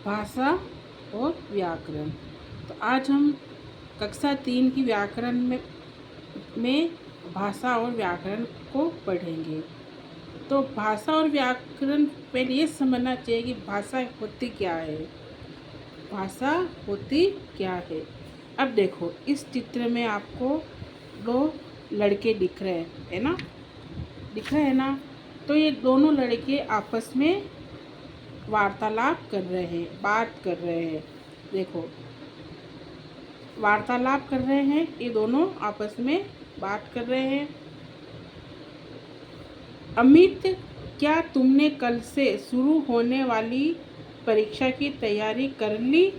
भाषा और व्याकरण। तो आज हम कक्षा 3 की व्याकरण में भाषा और व्याकरण को पढ़ेंगे। तो भाषा और व्याकरण पहले ये समझना चाहिए कि भाषा होती क्या है। भाषा होती क्या है। अब देखो, इस चित्र में आपको दो लड़के दिख रहे हैं, है ना, दिख रहे हैं ना। तो ये दोनों लड़के आपस में वार्तालाप कर रहे हैं, बात कर रहे हैं। देखो, वार्तालाप कर रहे हैं, ये दोनों आपस में बात कर रहे हैं। अमित, क्या तुमने कल से शुरू होने वाली परीक्षा की तैयारी कर ली?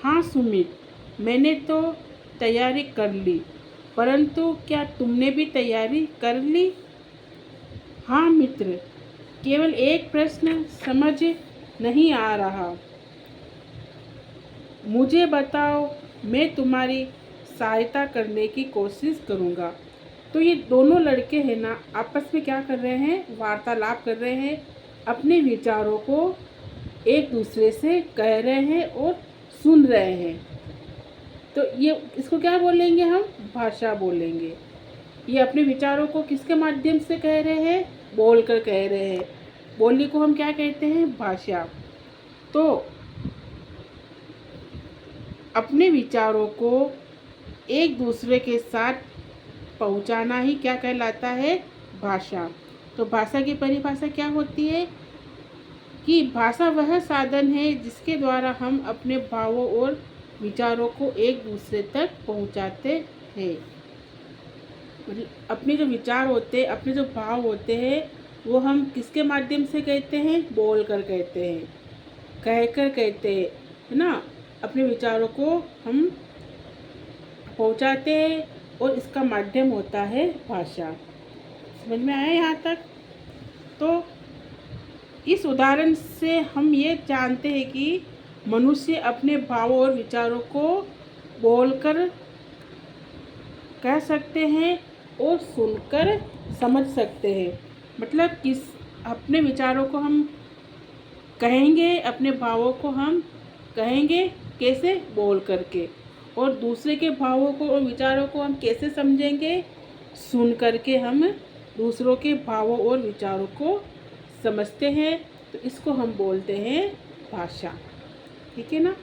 हाँ सुमित, मैंने तो तैयारी कर ली, परंतु क्या तुमने भी तैयारी कर ली? हाँ मित्र, केवल एक प्रश्न समझ नहीं आ रहा। मुझे बताओ, मैं तुम्हारी सहायता करने की कोशिश करूँगा। तो ये दोनों लड़के हैं ना, आपस में क्या कर रहे हैं, वार्तालाप कर रहे हैं, अपने विचारों को एक दूसरे से कह रहे हैं और सुन रहे हैं। तो ये इसको क्या बोलेंगे, हम भाषा बोलेंगे। ये अपने विचारों को किसके माध्यम से कह रहे हैं, बोल कर कह रहे हैं। बोली को हम क्या कहते हैं, भाषा। तो अपने विचारों को एक दूसरे के साथ पहुंचाना ही क्या कहलाता है, भाषा। तो भाषा की परिभाषा क्या होती है कि भाषा वह साधन है जिसके द्वारा हम अपने भावों और विचारों को एक दूसरे तक पहुंचाते हैं। मतलब अपने जो विचार होते हैं, अपने जो भाव होते हैं, वो हम किसके माध्यम से कहते हैं, बोल कर कहते हैं, कह कर कहते हैं, है ना। अपने विचारों को हम पहुंचाते हैं और इसका माध्यम होता है भाषा। समझ में आया यहाँ तक? तो इस उदाहरण से हम ये जानते हैं कि मनुष्य अपने भावों और विचारों को बोलकर कह सकते हैं और सुनकर समझ सकते हैं। मतलब किस अपने विचारों को हम कहेंगे, अपने भावों को हम कहेंगे कैसे, बोल करके। और दूसरे के भावों को और विचारों को हम कैसे समझेंगे, सुन करके हम दूसरों के भावों और विचारों को समझते हैं। तो इसको हम बोलते हैं भाषा। ठीक है ना।